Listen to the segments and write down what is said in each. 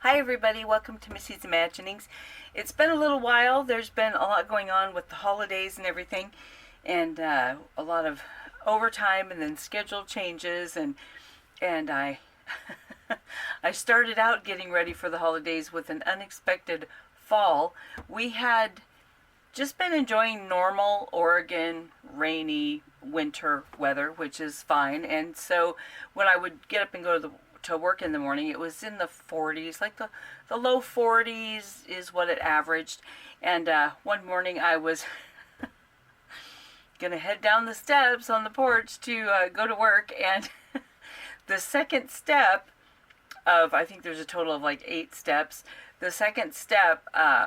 Hi everybody, welcome to Missy's Imaginings. It's been a little while. There's been a lot going on with the holidays and everything, and a lot of overtime and then schedule changes, and I I started out getting ready for the holidays with an unexpected fall. We had just been enjoying normal Oregon rainy winter weather, which is fine. And so when I would get up and go to work in the morning, it was in the 40s, like the low 40s is what it averaged. And one morning I was gonna head down the steps on the porch to go to work, and the second step of, I think there's a total of like 8 steps. The second step,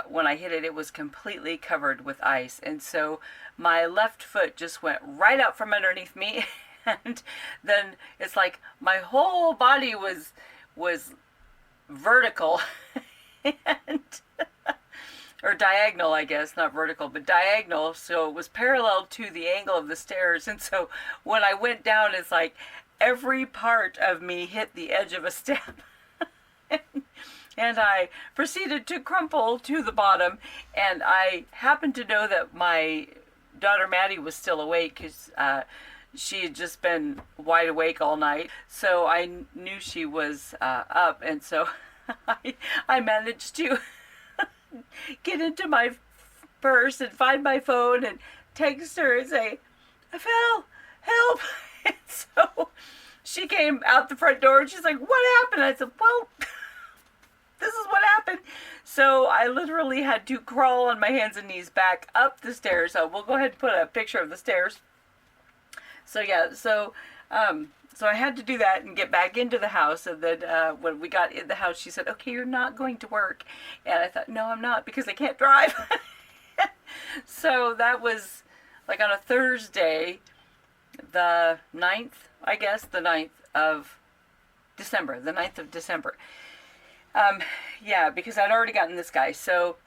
when I hit it, it was completely covered with ice. And so my left foot just went right out from underneath me. And then it's like my whole body was vertical and or diagonal, I guess, not vertical, but diagonal. So it was parallel to the angle of the stairs. And so when I went down, it's like every part of me hit the edge of a step. And I proceeded to crumple to the bottom. And I happened to know that my daughter Maddie was still awake because she had just been wide awake all night. So I knew she was up. And so I managed to get into my purse and find my phone and text her and say, "I fell, help." And so she came out the front door and she's like, "What happened?" I said, "Well, this is what happened." So I literally had to crawl on my hands and knees back up the stairs. So we'll go ahead and put a picture of the stairs. So yeah, so I had to do that and get back into the house. And then when we got in the house, she said, "Okay, you're not going to work." And I thought, no, I'm not, because I can't drive. So that was like on a Thursday, the 9th, I guess, the 9th of December, the 9th of December. Yeah, because I'd already gotten this guy. So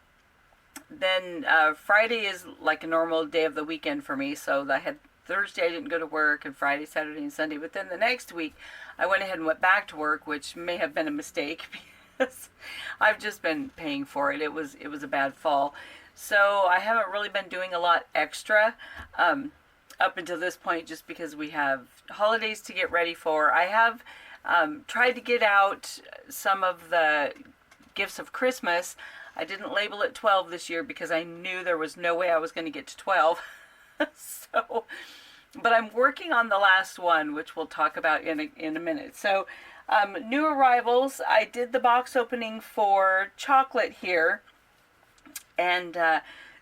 then Friday is like a normal day of the weekend for me. So I had Thursday I didn't go to work, and Friday, Saturday, and Sunday. But then the next week I went ahead and went back to work, which may have been a mistake because I've just been paying for it. It was a bad fall. So I haven't really been doing a lot extra up until this point, just because we have holidays to get ready for. I have tried to get out some of the gifts of Christmas. I didn't label it 12 this year because I knew there was no way I was going to get to 12. So, but I'm working on the last one, which we'll talk about in a minute. So, new arrivals. I did the box opening for Chocolate here, and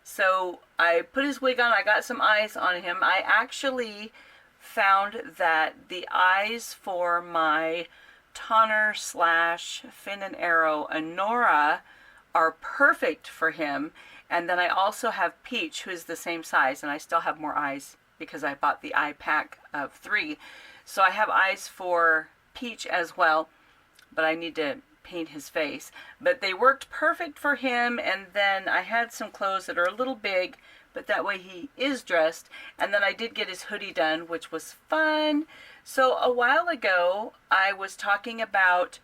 so I put his wig on. I got some eyes on him. I actually found that the eyes for my Tonner slash Fin and Arrow Honora are perfect for him. And then I also have Peach, who is the same size, and I still have more eyes because I bought the eye pack of 3. So I have eyes for Peach as well, but I need to paint his face. But they worked perfect for him, and then I had some clothes that are a little big, but that way he is dressed. And then I did get his hoodie done, which was fun. So a while ago, I was talking about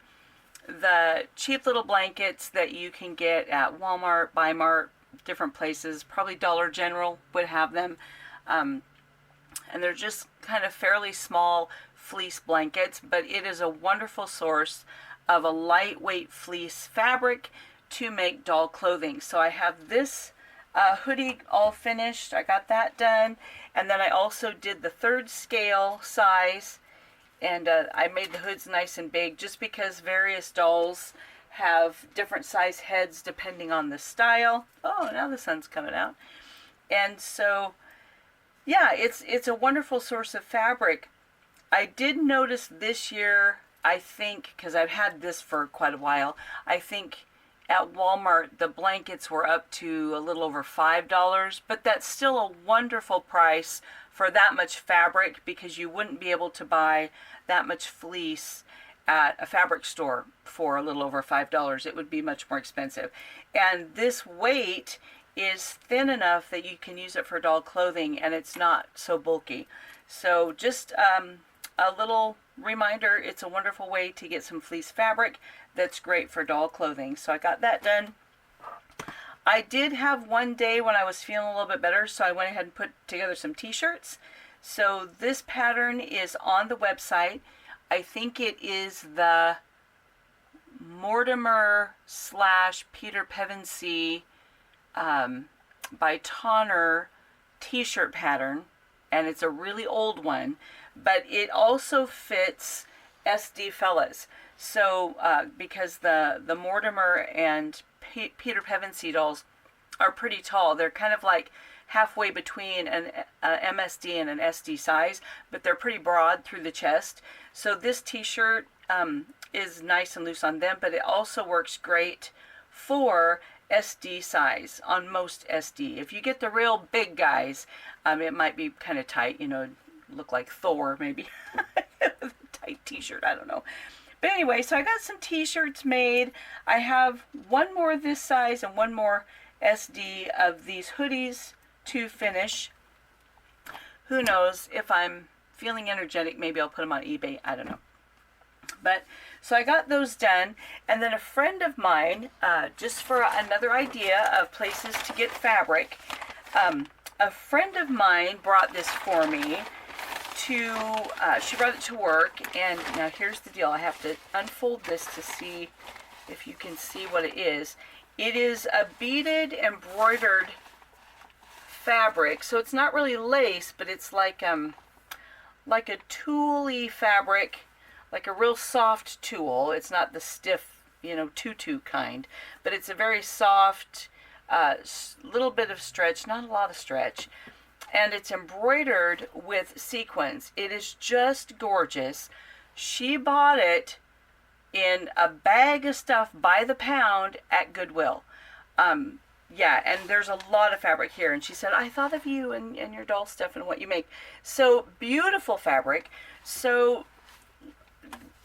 the cheap little blankets that you can get at Walmart, Bi-Mart, different places. Probably Dollar General would have them. And they're just kind of fairly small fleece blankets, but it is a wonderful source of a lightweight fleece fabric to make doll clothing. So I have this hoodie all finished. I got that done. And then I also did the 3rd scale size, and I made the hoods nice and big just because various dolls have different size heads depending on the style. Oh, now the sun's coming out. And so, yeah, it's a wonderful source of fabric. I did notice this year, I think, because I've had this for quite a while, I think at Walmart the blankets were up to a little over $5, but that's still a wonderful price for that much fabric, because you wouldn't be able to buy that much fleece at a fabric store for a little over $5. It would be much more expensive. And this weight is thin enough that you can use it for doll clothing, and it's not so bulky. So just a little reminder, it's a wonderful way to get some fleece fabric that's great for doll clothing. So I got that done. I did have one day when I was feeling a little bit better, so I went ahead and put together some t-shirts. So this pattern is on the website. I think it is the Mortimer / Peter Pevensey by Tonner t-shirt pattern, and it's a really old one, but it also fits SD fellas. So because the Mortimer and Peter Pevensey dolls are pretty tall, they're kind of like halfway between an MSD and an SD size, but they're pretty broad through the chest. So this t-shirt is nice and loose on them, but it also works great for SD size on most SD. If you get the real big guys, it might be kind of tight, you know, look like Thor maybe. Tight t-shirt, I don't know. But anyway, so I got some t-shirts made. I have one more this size and one more SD of these hoodies to finish. Who knows, if I'm feeling energetic, maybe I'll put them on eBay, I don't know. But so I got those done, and then a friend of mine, just for another idea of places to get fabric, a friend of mine brought this for me to, she brought it to work, and now here's the deal. I have to unfold this to see if you can see what it is. It is a beaded embroidered fabric, so it's not really lace, but it's like a tulle-y fabric, like a real soft tulle. It's not the stiff, you know, tutu kind, but it's a very soft, little bit of stretch, not a lot of stretch, and it's embroidered with sequins. It is just gorgeous. She bought it in a bag of stuff by the pound at Goodwill. Yeah, and there's a lot of fabric here. And she said, I thought of you and your doll stuff and what you make. So beautiful fabric. So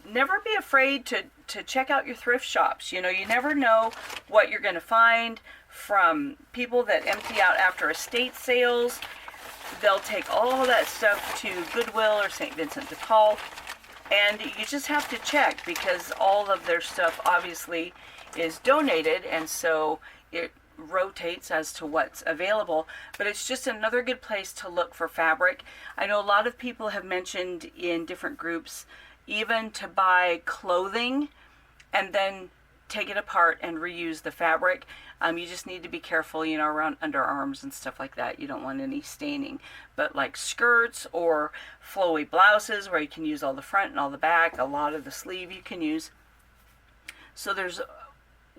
never be afraid to check out your thrift shops. You know, you never know what you're going to find from people that empty out after estate sales. They'll take all that stuff to Goodwill or St. Vincent de Paul. And you just have to check, because all of their stuff obviously is donated, and so it rotates as to what's available. But it's just another good place to look for fabric. I know a lot of people have mentioned in different groups even to buy clothing and then take it apart and reuse the fabric. You just need to be careful, you know, around underarms and stuff like that. You don't want any staining. But like skirts or flowy blouses where you can use all the front and all the back, a lot of the sleeve you can use. So there's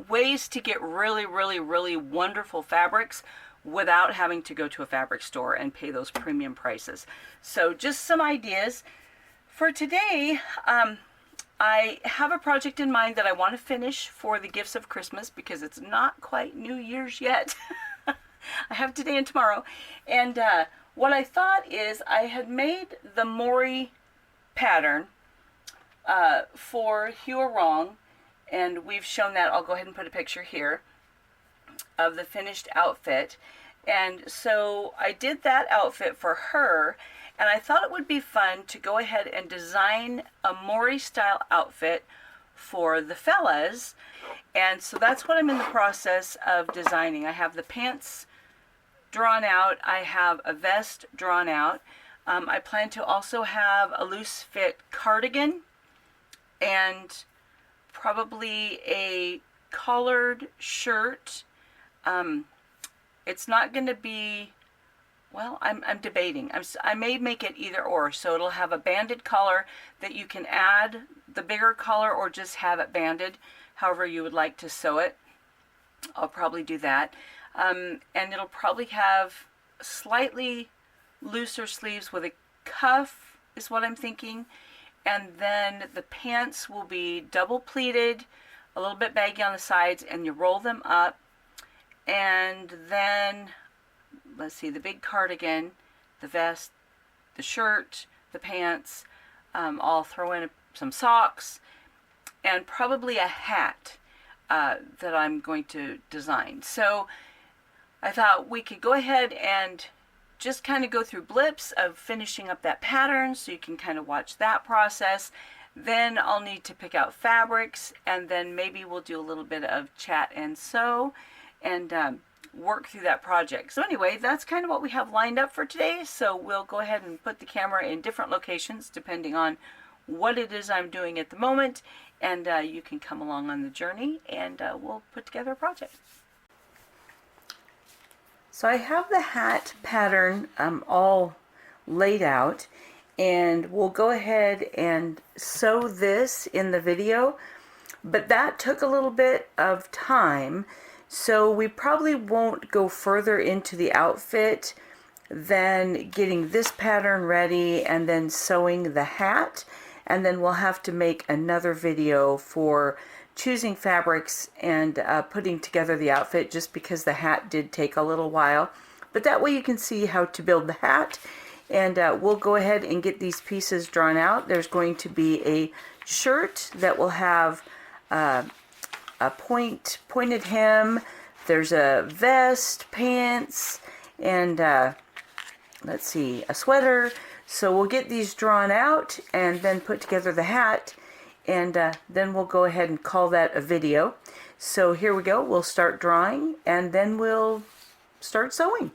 ways to get really, really, really wonderful fabrics without having to go to a fabric store and pay those premium prices. So just some ideas. For today, I have a project in mind that I want to finish for the gifts of Christmas, because it's not quite New Year's yet. I have today and tomorrow. And what I thought is, I had made the Mori pattern for Hugh Wrong, and we've shown that. I'll go ahead and put a picture here of the finished outfit. And so I did that outfit for her, and I thought it would be fun to go ahead and design a Mori style outfit for the fellas. And so that's what I'm in the process of designing. I have the pants drawn out. I have a vest drawn out. I plan to also have a loose fit cardigan and probably a collared shirt. It's not going to be, well, I'm debating. I may make it either or. So it'll have a banded collar that you can add the bigger collar or just have it banded, however you would like to sew it. I'll probably do that. And it'll probably have slightly looser sleeves with a cuff is what I'm thinking. And then the pants will be double pleated, a little bit baggy on the sides, and you roll them up. And then, let's see, the big cardigan, the vest, the shirt, the pants. I'll throw in some socks and probably a hat that I'm going to design. So I thought we could go ahead and just kind of go through blips of finishing up that pattern, so you can kind of watch that process. Then I'll need to pick out fabrics, and then maybe we'll do a little bit of chat and sew, and work through that project. So anyway, that's kind of what we have lined up for today. So we'll go ahead and put the camera in different locations depending on what it is I'm doing at the moment, and you can come along on the journey, and we'll put together a project. So I have the hat pattern all laid out, and we'll go ahead and sew this in the video, but that took a little bit of time, so we probably won't go further into the outfit than getting this pattern ready and then sewing the hat, and then we'll have to make another video for choosing fabrics and putting together the outfit, just because the hat did take a little while. But that way you can see how to build the hat, and we'll go ahead and get these pieces drawn out. There's going to be a shirt that will have a pointed hem. There's a vest, pants, and let's see, a sweater. So we'll get these drawn out and then put together the hat, and then we'll go ahead and call that a video. So here we go. We'll start drawing, and then we'll start sewing.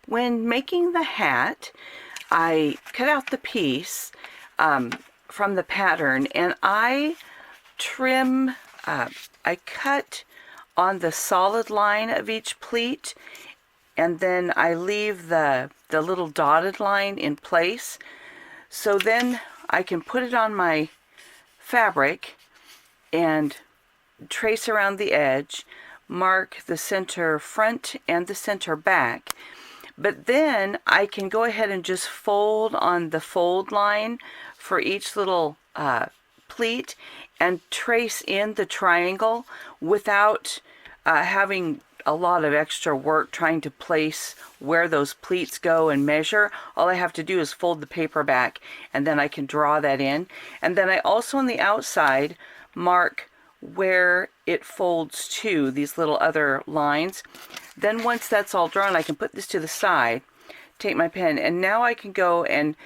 when making the hat, I cut out the piece from the pattern, and I trim, I cut on the solid line of each pleat, and then I leave the little dotted line in place. So then I can put it on my fabric and trace around the edge, mark the center front and the center back. But then I can go ahead and just fold on the fold line for each little pleat and trace in the triangle without having a lot of extra work trying to place where those pleats go and measure. All I have to do is fold the paper back, and then I can draw that in. And then I also on the outside mark where it folds to, these little other lines. Then once that's all drawn, I can put this to the side, take my pen, and now I can go and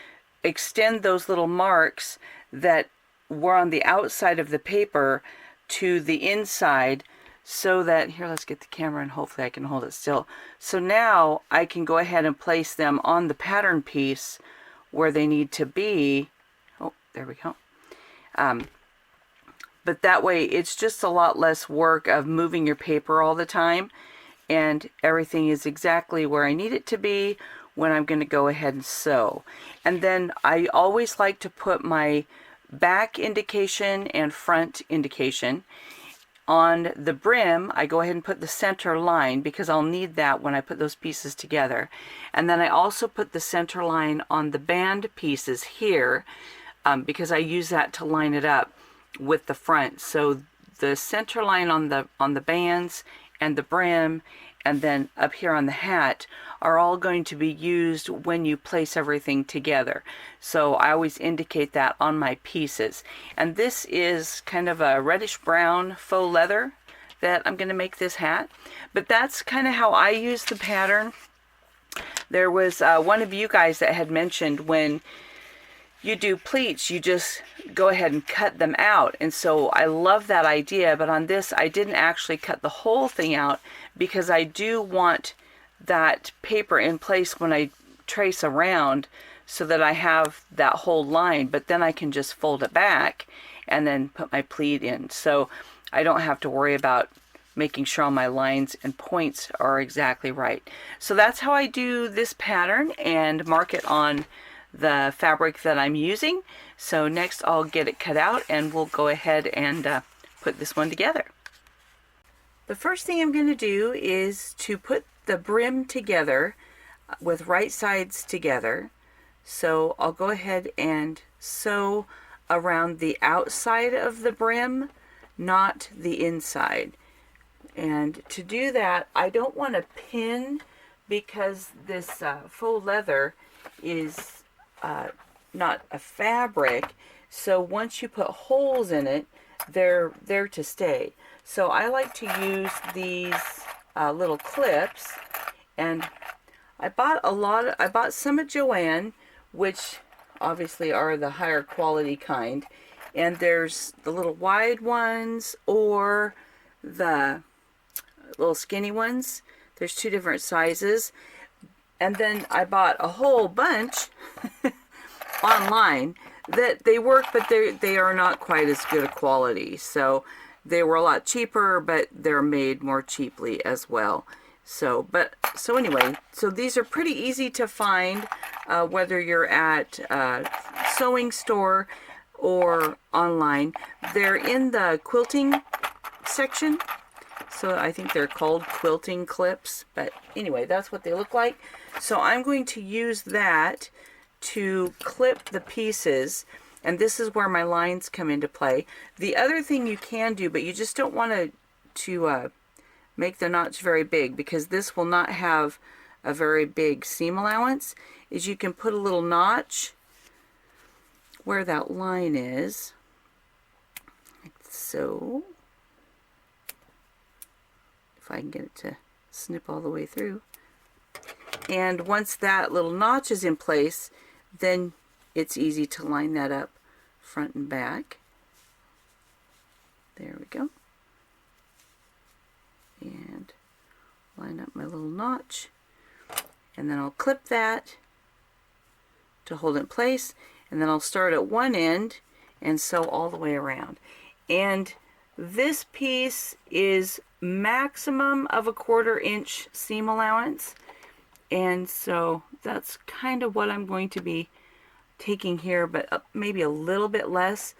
extend those little marks that were on the outside of the paper to the inside, so that, here, let's get the camera and hopefully I can hold it still. So now I can go ahead and place them on the pattern piece where they need to be. Oh, there we go. But that way it's just a lot less work of moving your paper all the time, and everything is exactly where I need it to be when I'm going to go ahead and sew. And then I always like to put my back indication and front indication. On the brim, I go ahead and put the center line because I'll need that when I put those pieces together. And then I also put the center line on the band pieces here because I use that to line it up with the front. So the center line on the bands and the brim, and then up here on the hat, are all going to be used when you place everything together. So I always indicate that on my pieces. And this is kind of a reddish brown faux leather that I'm going to make this hat. But that's kind of how I use the pattern. There was one of you guys that had mentioned when you do pleats, you just go ahead and cut them out. And so I love that idea, but on this I didn't actually cut the whole thing out because I do want that paper in place when I trace around so that I have that whole line, but then I can just fold it back and then put my pleat in. So I don't have to worry about making sure all my lines and points are exactly right. So that's how I do this pattern and mark it on the fabric that I'm using. So next I'll get it cut out and we'll go ahead and put this one together. The first thing I'm going to do is to put the brim together with right sides together. So I'll go ahead and sew around the outside of the brim, not the inside. And to do that, I don't want to pin because this faux leather is not a fabric, so once you put holes in it, they're there to stay. So I like to use these little clips, and I bought some at Joann, which obviously are the higher quality kind, and there's the little wide ones or the little skinny ones. There's two different sizes. And then I bought a whole bunch online that they work, but they are not quite as good a quality. So they were a lot cheaper, but they're made more cheaply as well. So anyway, so these are pretty easy to find, whether you're at a sewing store or online. They're in the quilting section. So I think they're called quilting clips, but anyway, that's what they look like. So I'm going to use that to clip the pieces, and this is where my lines come into play. The other thing you can do, but you just don't want to make the notch very big because this will not have a very big seam allowance, is you can put a little notch where that line is, like so. If I can get it to snip all the way through. And once that little notch is in place, then it's easy to line that up front and back. There we go. And line up my little notch. and then I'll clip that to hold it in place, and then I'll start at one end and sew all the way around. And this piece is maximum of 1/4 inch seam allowance, and so that's kind of what I'm going to be taking here, but maybe a little bit less.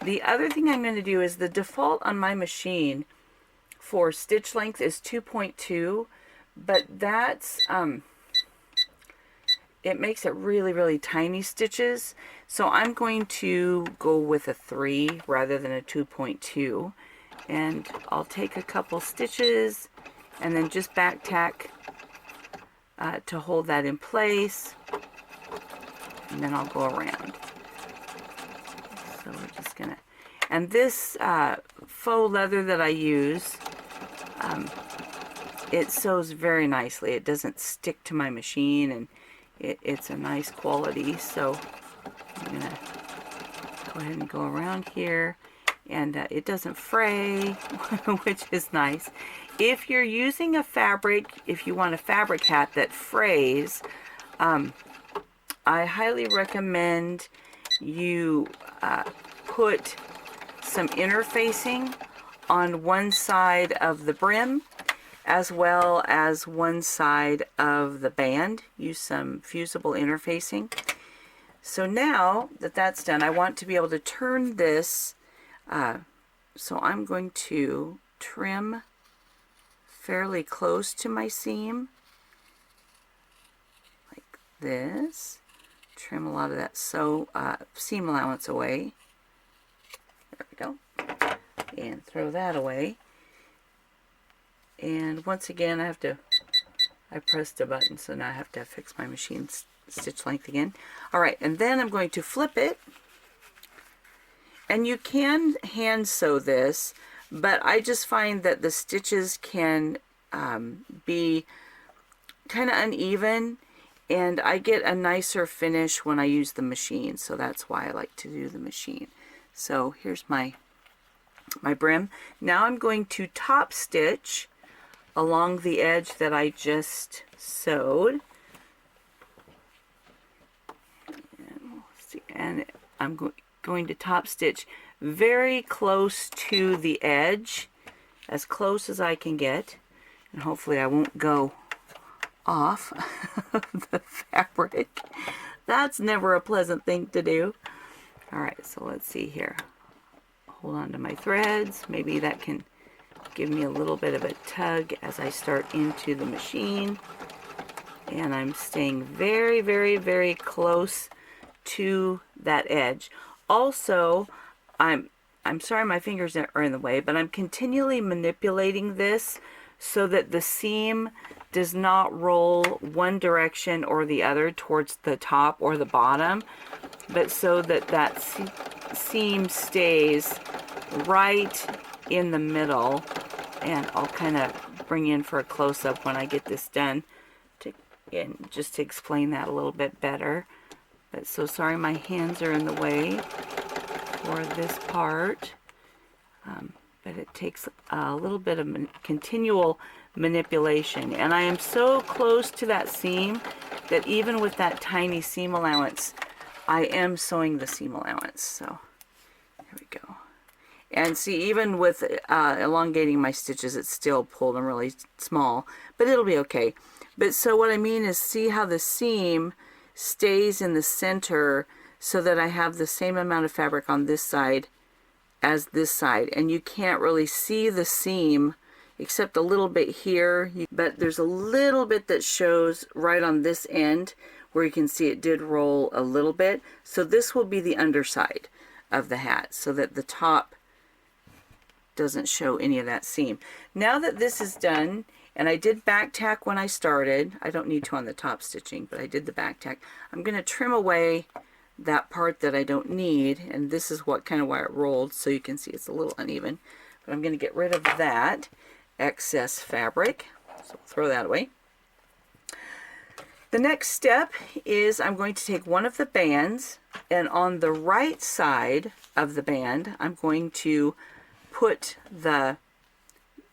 The other thing I'm going to do is the default on my machine for stitch length is 2.2, but that's it makes it really, really tiny stitches. So I'm going to go with a 3 rather than a 2.2. And I'll take a couple stitches and then just back tack to hold that in place. And then I'll go around. So we're just gonna, and this faux leather that I use, it sews very nicely. It doesn't stick to my machine, and it's a nice quality. So I'm gonna go ahead and go around here, and it doesn't fray, which is nice. If you're using a fabric, if you want a fabric hat that frays, I highly recommend you put some interfacing on one side of the brim as well as one side of the band. Use some fusible interfacing. So now that that's done, I want to be able to turn this, so I'm going to trim fairly close to my seam like this. Trim a lot of that seam allowance away. There we go. And throw that away. And once again, I pressed a button, so now I have to fix my machine stitch length again. Alright, and then I'm going to flip it. And you can hand sew this, but I just find that the stitches can be kind of uneven, and I get a nicer finish when I use the machine, so that's why I like to do the machine. So here's my brim. Now I'm going to top stitch along the edge that I just sewed. And I'm going to top stitch very close to the edge, as close as I can get, and hopefully I won't go off the fabric. That's never a pleasant thing to do. Alright, so let's see here. Hold on to my threads. Maybe that can give me a little bit of a tug as I start into the machine. And I'm staying very, very, very close to that edge. Also, I'm sorry my fingers are in the way, but I'm continually manipulating this so that the seam does not roll one direction or the other towards the top or the bottom, but so that that seam stays right in the middle. And I'll kind of bring in for a close-up when I get this done, just to explain that a little bit better. But so sorry my hands are in the way for this part, but it takes a little bit of continual manipulation, and I am so close to that seam that even with that tiny seam allowance, I am sewing the seam allowance. So there we go. And see, even with elongating my stitches, it's still pulled them really small, but it'll be okay. But so what I mean is, see how the seam stays in the center so that I have the same amount of fabric on this side as this side, and you can't really see the seam except a little bit here, but there's a little bit that shows right on this end where you can see it did roll a little bit. So this will be the underside of the hat so that the top doesn't show any of that seam. Now that this is done, and I did back tack when I started, I don't need to on the top stitching, but I did the back tack. I'm going to trim away that part that I don't need, and this is what kind of why it rolled, so you can see it's a little uneven. But I'm going to get rid of that excess fabric, so we'll throw that away. The next step is I'm going to take one of the bands, and on the right side of the band I'm going to put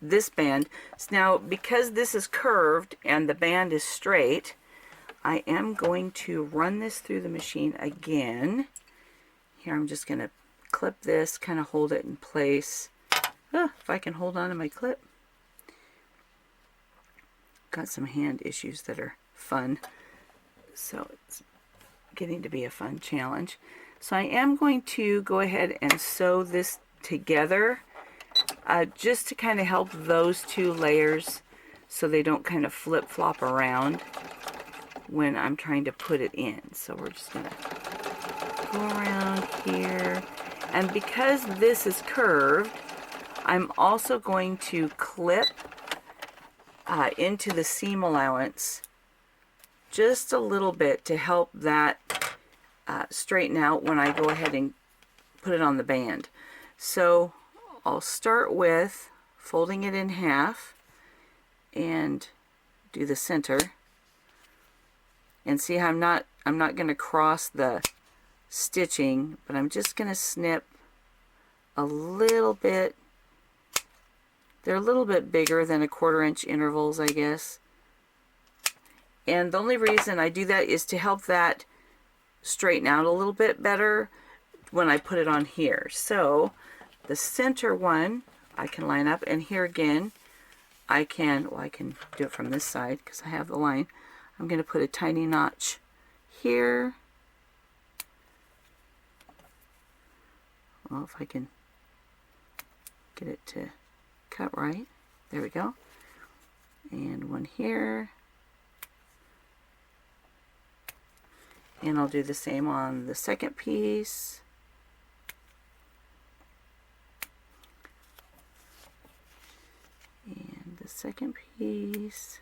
this band. So now, because this is curved and the band is straight, I am going to run this through the machine again. Here I'm just going to clip this, kind of hold it in place. If I can hold on to my clip. Got some hand issues that are fun, so it's getting to be a fun challenge. So I am going to go ahead and sew this together just to kind of help those two layers so they don't kind of flip-flop around when I'm trying to put it in. So we're just going to go around here, and because this is curved, I'm also going to clip into the seam allowance just a little bit to help that straighten out when I go ahead and put it on the band. So I'll start with folding it in half and do the center, and see how I'm not going to cross the stitching, but I'm just going to snip a little bit. They're a little bit bigger than 1/4 inch intervals, I guess. And the only reason I do that is to help that straighten out a little bit better when I put it on here. So the center one I can line up, and here again I can do it from this side because I have the line. I'm going to put a tiny notch here. Well, if I can get it to cut right. There we go. And one here. And I'll do the same on the second piece. And the second piece.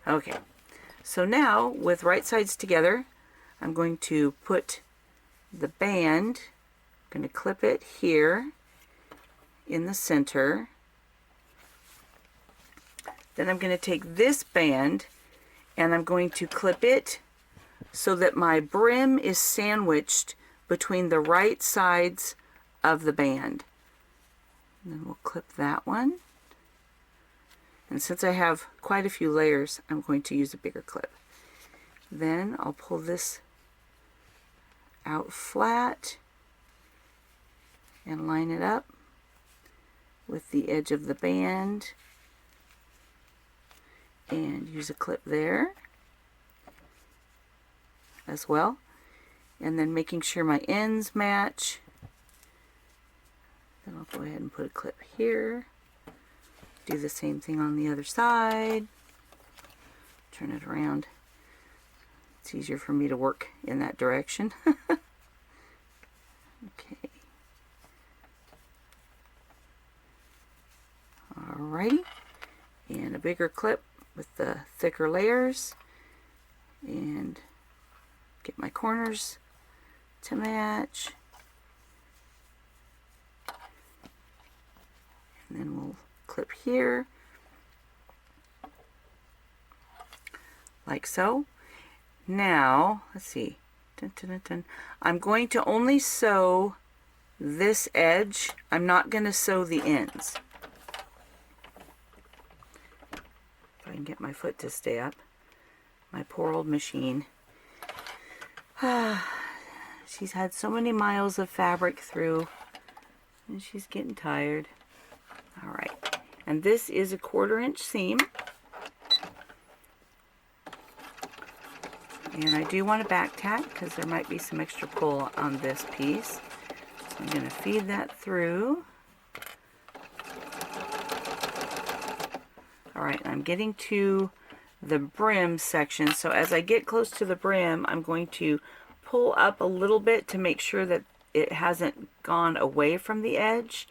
Okay, so now with right sides together, I'm going to put the band, I'm going to clip it here in the center. Then I'm going to take this band and I'm going to clip it so that my brim is sandwiched between the right sides of the band. And then we'll clip that one. And since I have quite a few layers, I'm going to use a bigger clip. Then I'll pull this out flat and line it up with the edge of the band and use a clip there as well. And then making sure my ends match, then I'll go ahead and put a clip here. Do the same thing on the other side. Turn it around. It's easier for me to work in that direction. Okay. Alrighty. And a bigger clip with the thicker layers. And get my corners to match. And then we'll clip here like so. Now let's see, dun, dun, dun, dun. I'm going to only sew this edge. I'm not going to sew the ends. If I can get my foot to stay up. My poor old machine. She's had so many miles of fabric through and she's getting tired. Alright, and this is a 1/4 inch seam, and I do want to back tack because there might be some extra pull on this piece, so I'm going to feed that through. Alright, I'm getting to the brim section, so as I get close to the brim I'm going to pull up a little bit to make sure that it hasn't gone away from the edge,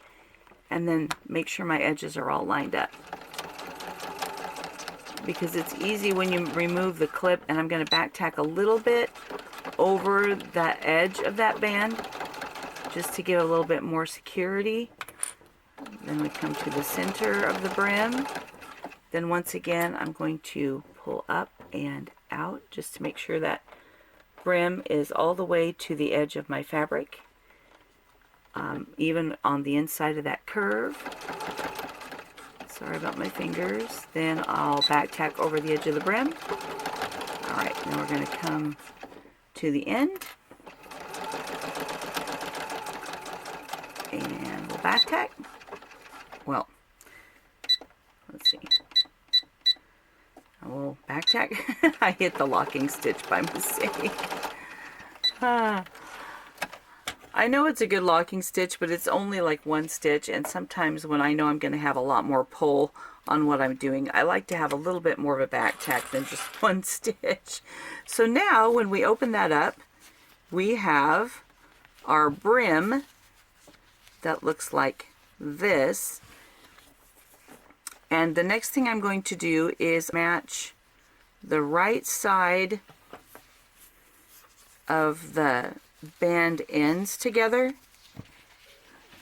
and then make sure my edges are all lined up. Because it's easy when you remove the clip, and I'm going to back tack a little bit over that edge of that band just to give a little bit more security. Then we come to the center of the brim. Then once again I'm going to pull up and out just to make sure that brim is all the way to the edge of my fabric. Even on the inside of that curve. So Sorry about my fingers. Then I'll back tack over the edge of the brim. Alright, then we're going to come to the end. And we'll back tack. Well, let's see. I will back tack. I hit the locking stitch by mistake. I know it's a good locking stitch, but it's only like one stitch, and sometimes when I know I'm going to have a lot more pull on what I'm doing, I like to have a little bit more of a back tack than just one stitch. So now when we open that up, we have our brim that looks like this. And the next thing I'm going to do is match the right side of the band ends together.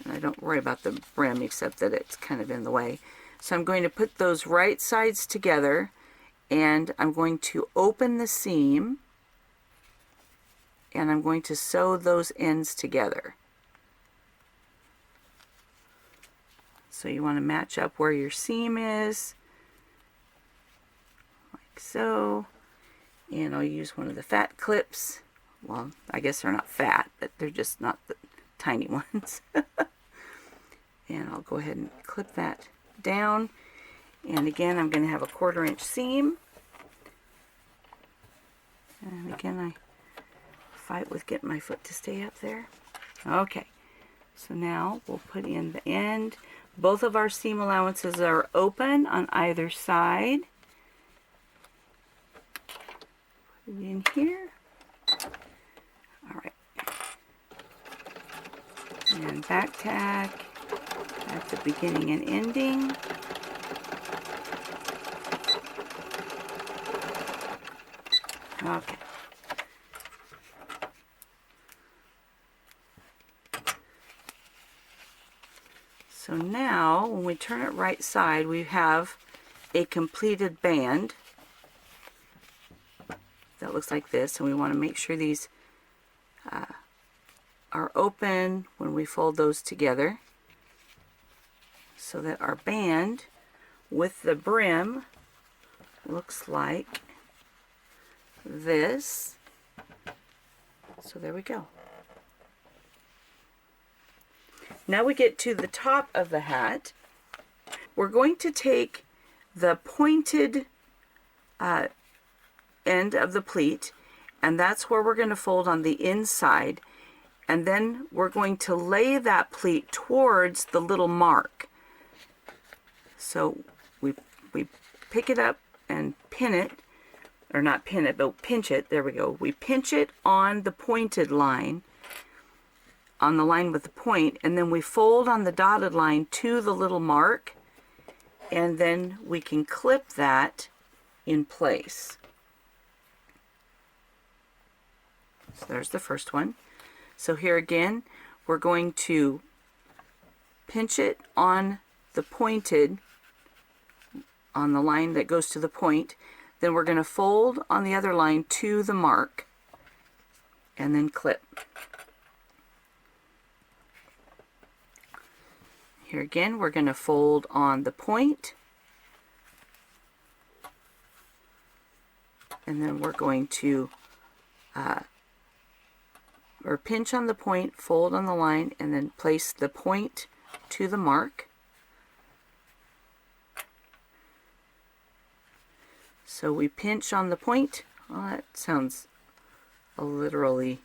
And I don't worry about the brim except that it's kind of in the way. So I'm going to put those right sides together, and I'm going to open the seam, and I'm going to sew those ends together. So you want to match up where your seam is, like so. And I'll use one of the fat clips. Well, I guess they're not fat, but they're just not the tiny ones. And I'll go ahead and clip that down. And again, I'm going to have a 1/4 inch seam. And again, I fight with getting my foot to stay up there. Okay, so now we'll put in the end. Both of our seam allowances are open on either side. Put it in here. Alright. And back tack at the beginning and ending. Okay. So now, when we turn it right side, we have a completed band that looks like this, and we want to make sure these are open when we fold those together, so that our band with the brim looks like this. So there we go. Now we get to the top of the hat. We're going to take the pointed end of the pleat, and that's where we're going to fold on the inside, and then we're going to lay that pleat towards the little mark. So we pick it up and pin it, or not pin it, but pinch it. There we go. We pinch it on the pointed line, on the line with the point, and then we fold on the dotted line to the little mark, and then we can clip that in place. So there's the first one. So here again, we're going to pinch it on the pointed, on the line that goes to the point, then we're going to fold on the other line to the mark, and then clip. Here again, we're going to fold on the point, and then we're going to or pinch on the point, fold on the line, and then place the point to the mark. So we pinch on the point. Well, that sounds alliteration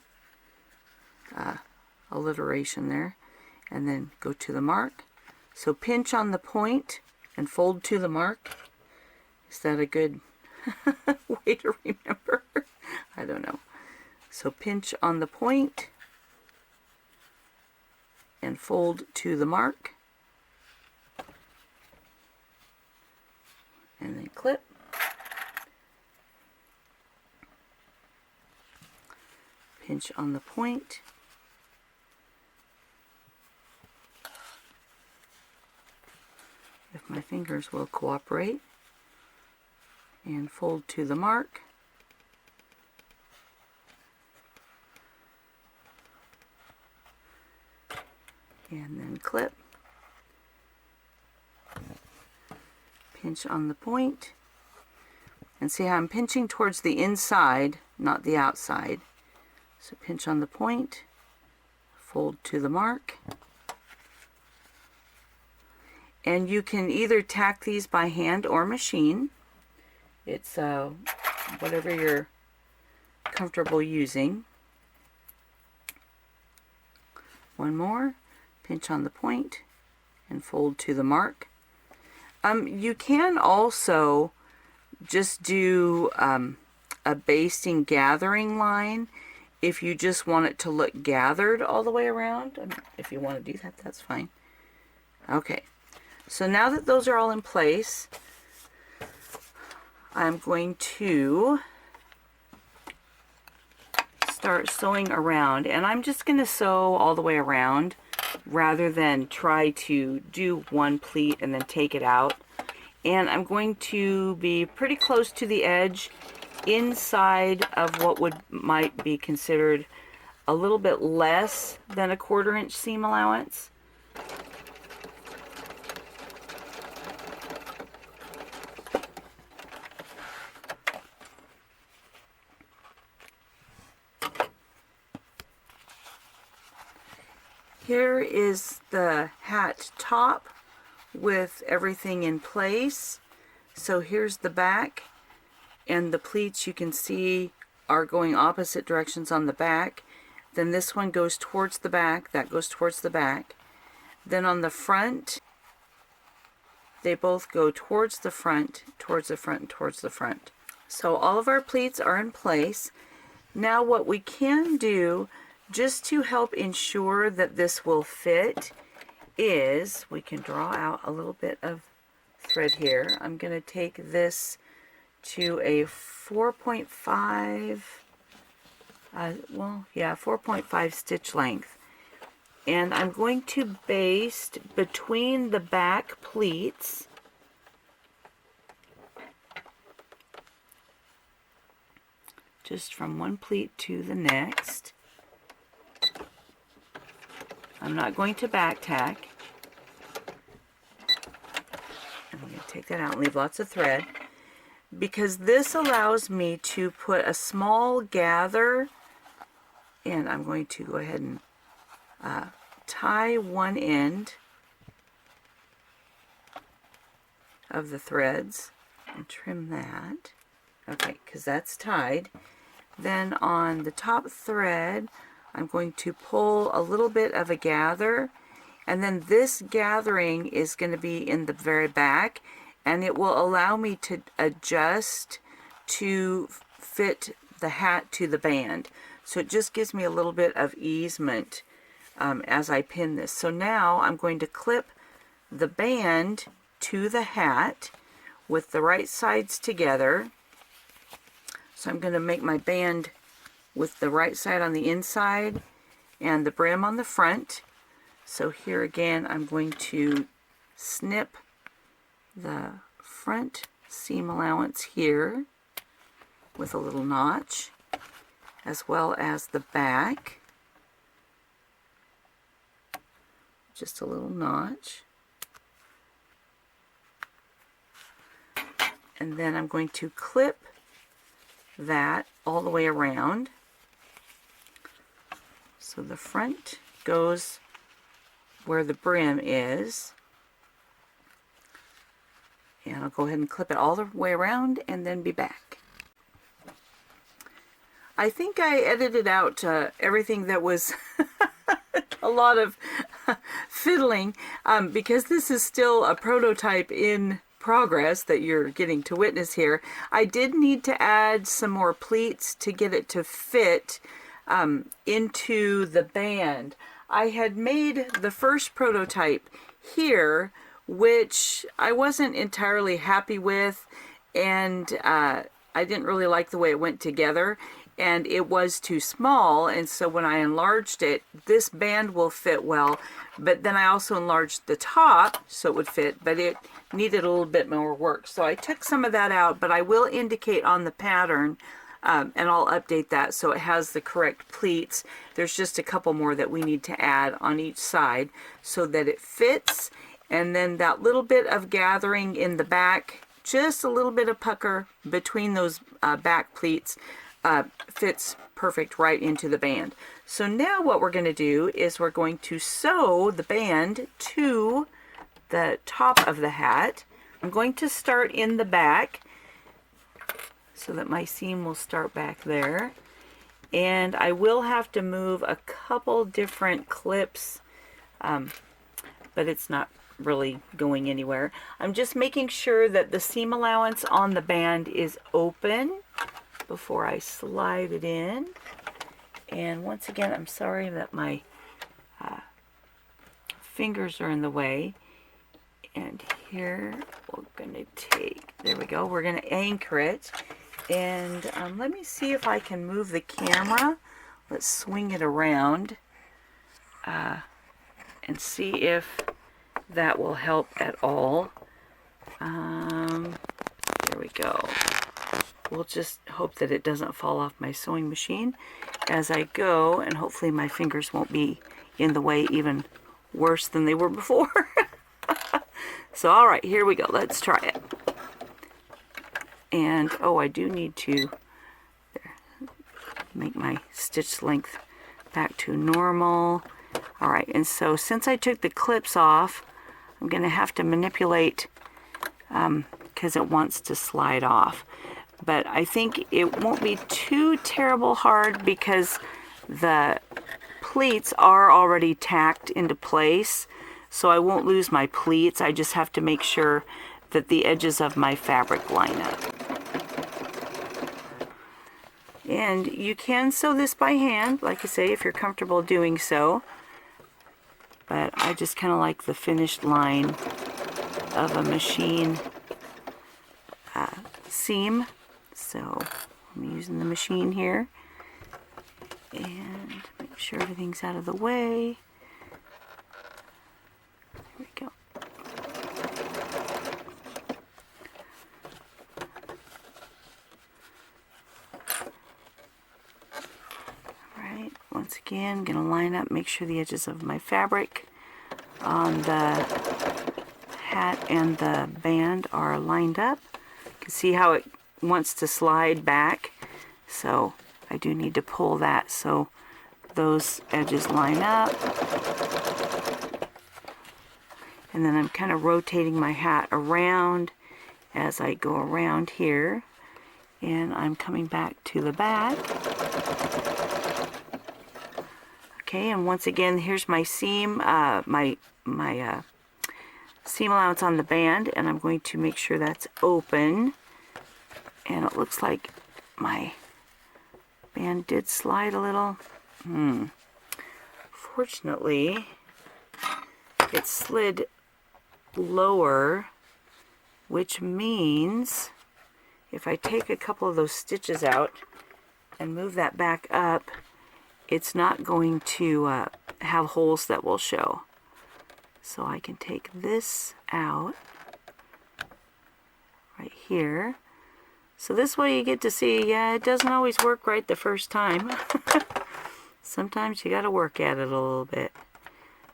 there. And then go to the mark. So pinch on the point and fold to the mark. Is that a good way to remember? I don't know. So pinch on the point and fold to the mark. And then clip. Pinch on the point. If my fingers will cooperate, and fold to the mark, and then clip, pinch on the point, and see how I'm pinching towards the inside, not the outside. So pinch on the point, fold to the mark. And you can either tack these by hand or machine. It's whatever you're comfortable using. One more, pinch on the point and fold to the mark. You can also just do a basting gathering line if you just want it to look gathered all the way around. If you want to do that, that's fine. Okay, so now that those are all in place, I'm going to start sewing around, and I'm just going to sew all the way around rather than try to do one pleat and then take it out. And I'm going to be pretty close to the edge inside of what might be considered a little bit less than a 1/4 inch seam allowance. Here is the hat top with everything in place. So here's the back, and the pleats you can see are going opposite directions on the back. Then this one goes towards the back, that goes towards the back. Then on the front, they both go towards the front, towards the front, and towards the front. So all of our pleats are in place. Now what we can do, just to help ensure that this will fit, is we can draw out a little bit of thread here. I'm going to take this to a 4.5, 4.5 stitch length. And I'm going to baste between the back pleats just from one pleat to the next. I'm not going to back tack. I'm going to take that out and leave lots of thread, because this allows me to put a small gather, and I'm going to go ahead and tie one end of the threads and trim that. Okay, because that's tied. Then on the top thread, I'm going to pull a little bit of a gather, and then this gathering is going to be in the very back, and it will allow me to adjust to fit the hat to the band. So it just gives me a little bit of easement as I pin this. So now I'm going to clip the band to the hat with the right sides together. So I'm going to make my band with the right side on the inside and the brim on the front. So here again, I'm going to snip the front seam allowance here with a little notch, as well as the back, just a little notch. And then I'm going to clip that all the way around. So the front goes where the brim is, and I'll go ahead and clip it all the way around and then be back. I think I edited out everything that was a lot of fiddling, because this is still a prototype in progress that you're getting to witness here. I did need to add some more pleats to get it to fit into the band. I had made the first prototype here, which I wasn't entirely happy with, and I didn't really like the way it went together, and it was too small. And so when I enlarged it, this band will fit well, but then I also enlarged the top so it would fit, but it needed a little bit more work. So I took some of that out, but I will indicate on the pattern, and I'll update that so it has the correct pleats. There's just a couple more that we need to add on each side so that it fits. And then that little bit of gathering in the back, just a little bit of pucker between those back pleats fits perfect right into the band. So now what we're going to do is we're going to sew the band to the top of the hat. I'm going to start in the back so that my seam will start back there. And I will have to move a couple different clips, but it's not really going anywhere. I'm just making sure that the seam allowance on the band is open before I slide it in. And once again, I'm sorry that my fingers are in the way. And here we're going to take, there we go, we're going to anchor it. And let me see if I can move the camera. Let's swing it around and see if that will help at all. There we go. We'll just hope that it doesn't fall off my sewing machine as I go, and hopefully my fingers won't be in the way even worse than they were before. So all right, here we go. Let's try it. And oh, I do need to make my stitch length back to normal. All right, and so since I took the clips off, I'm going to have to manipulate because it wants to slide off. But I think it won't be too terrible hard because the pleats are already tacked into place, so I won't lose my pleats. I just have to make sure that the edges of my fabric line up. And you can sew this by hand, like I say, if you're comfortable doing so. But I just kind of like the finished line of a machine seam. So I'm using the machine here. And make sure everything's out of the way. There we go. Alright, once again, I'm going to line up, make sure the edges of my fabric on the hat and the band are lined up. You can see how it wants to slide back, so I do need to pull that so those edges line up. And then I'm kind of rotating my hat around as I go around here, and I'm coming back to the back. Okay, and once again, here's my seam, my seam allowance on the band, and I'm going to make sure that's open. And it looks like my band did slide a little. Fortunately, it slid lower, which means if I take a couple of those stitches out and move that back up, it's not going to have holes that will show. So I can take this out right here. So this way you get to see, yeah, it doesn't always work right the first time. Sometimes you got to work at it a little bit.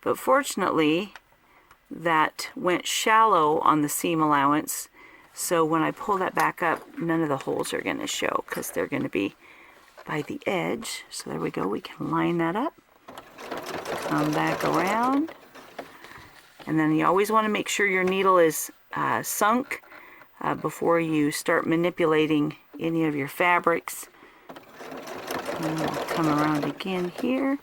But fortunately, that went shallow on the seam allowance. So when I pull that back up, none of the holes are going to show because they're going to be by the edge. So there we go. We can line that up. Come back around. And then you always want to make sure your needle is sunk before you start manipulating any of your fabrics. And we'll come around again here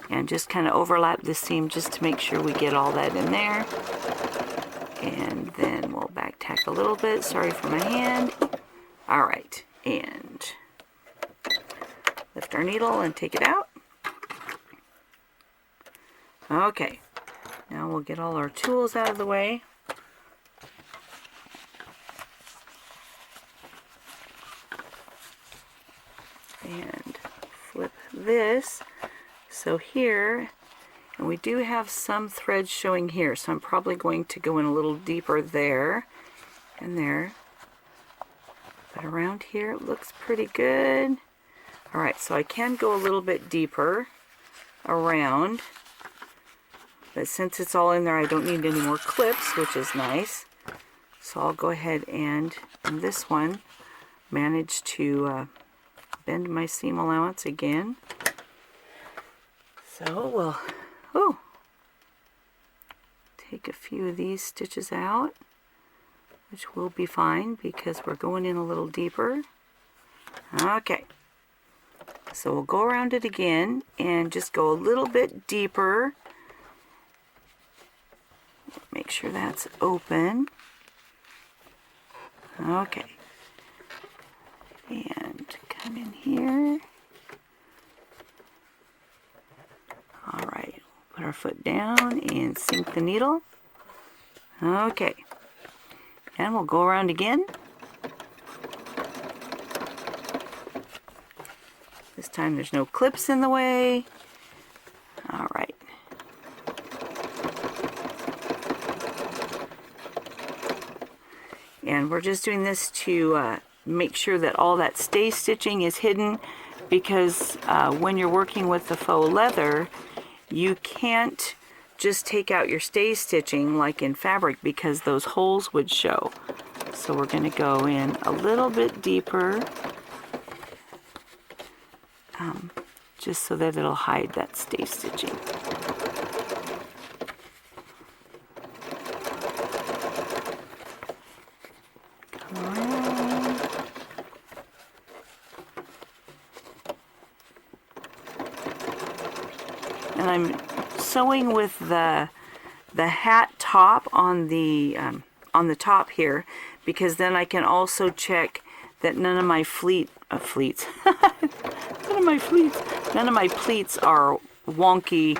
and just kind of overlap this seam just to make sure we get all that in there. And then we'll back tack a little bit. Sorry for my hand. All right, and lift our needle and take it out. Okay, now we'll get all our tools out of the way. And flip this. So here, and we do have some threads showing here, so I'm probably going to go in a little deeper there and there. But around here it looks pretty good. Alright, so I can go a little bit deeper around. But since it's all in there, I don't need any more clips, which is nice. So I'll go ahead and, on this one, manage to bend my seam allowance again. So we'll take a few of these stitches out, which will be fine because we're going in a little deeper. Okay, so we'll go around it again and just go a little bit deeper. Make sure that's open. Okay, and come in here. All right, put our foot down and sink the needle. Okay, and we'll go around again. This time there's no clips in the way. All right. And we're just doing this to make sure that all that stay stitching is hidden, because when you're working with the faux leather, you can't just take out your stay stitching like in fabric because those holes would show. So we're going to go in a little bit deeper, just so that it'll hide that stay stitching. And I'm sewing with the hat top on the top here, because then I can also check that none of my pleats are wonky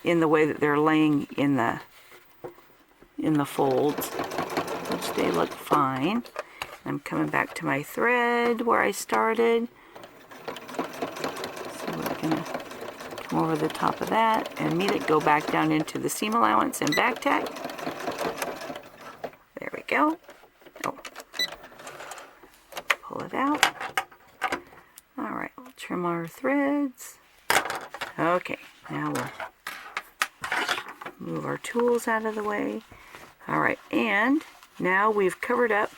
in the way that they're laying in the folds, which they look fine. I'm coming back to my thread where I started. So we're gonna come over the top of that and meet it, go back down into the seam allowance and back tack. There we go. Oh. Pull it out. All right, we'll trim our threads. Okay, now we'll move our tools out of the way. All right, and now we've covered up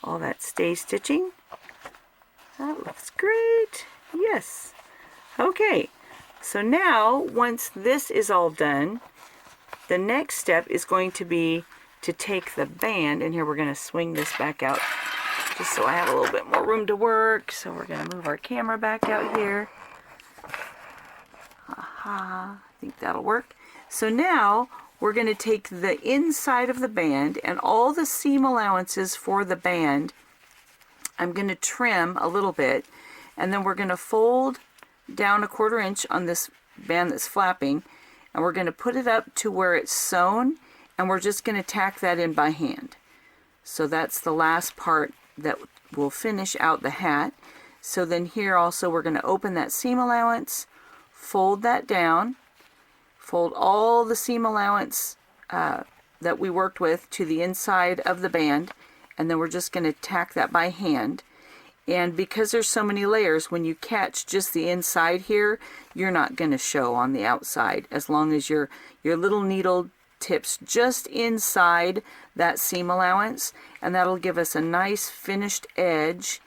all that stay stitching. That looks great. Yes. Okay, so now once this is all done, the next step is going to be to take the band, and here we're going to swing this back out just so I have a little bit more room to work. So we're going to move our camera back out here. Aha, I think that'll work. So now we're going to take the inside of the band and all the seam allowances for the band. I'm going to trim a little bit, and then we're going to fold down 1/4 inch on this band that's flapping, and we're going to put it up to where it's sewn, and we're just going to tack that in by hand. So that's the last part that will finish out the hat. So then here also we're going to open that seam allowance, fold that down, fold all the seam allowance that we worked with to the inside of the band, and then we're just going to tack that by hand. And because there's so many layers, when you catch just the inside here, you're not going to show on the outside, as long as your little needle tips just inside that seam allowance, and that'll give us a nice finished edge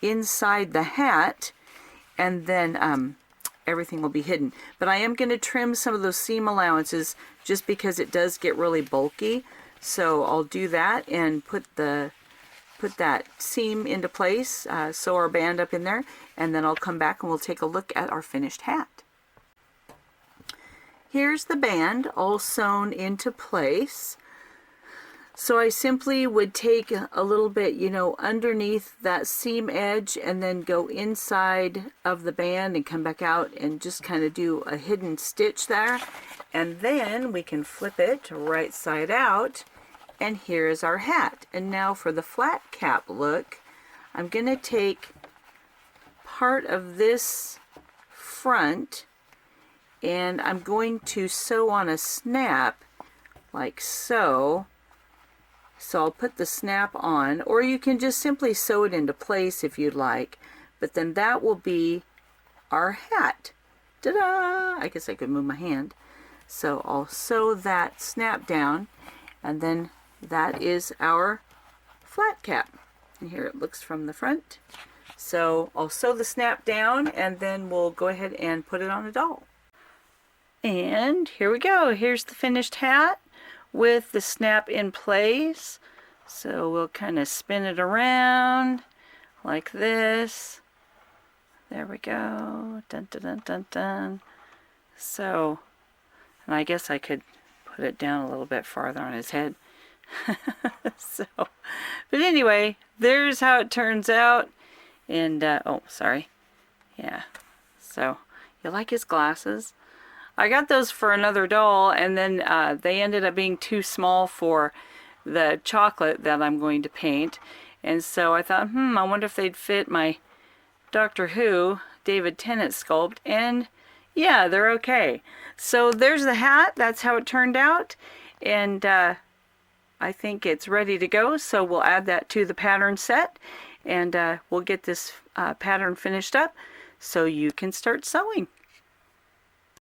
inside the hat, and then everything will be hidden. But I am going to trim some of those seam allowances just because it does get really bulky. So I'll do that and put that seam into place, sew our band up in there, and then I'll come back and we'll take a look at our finished hat. Here's the band all sewn into place. So I simply would take a little bit, underneath that seam edge, and then go inside of the band and come back out and just kind of do a hidden stitch there. And then we can flip it right side out, and here is our hat. And now for the flat cap look, I'm going to take part of this front, and I'm going to sew on a snap like so. So I'll put the snap on, or you can just simply sew it into place if you'd like, but then that will be our hat. Ta-da! I guess I could move my hand. So I'll sew that snap down, and then that is our flat cap. And here it looks from the front. So I'll sew the snap down, and then we'll go ahead and put it on the doll. And here we go. Here's the finished hat with the snap in place. So we'll kind of spin it around like this. There we go. Dun, dun, dun, dun, dun. So, and I guess I could put it down a little bit farther on his head. So, but anyway, there's how it turns out. And, oh, sorry. Yeah. So, you like his glasses? I got those for another doll, and then they ended up being too small for the chocolate that I'm going to paint. And so I thought, I wonder if they'd fit my Doctor Who David Tennant sculpt, and yeah, they're okay. So there's the hat. That's how it turned out, and I think it's ready to go. So we'll add that to the pattern set, and we'll get this pattern finished up so you can start sewing.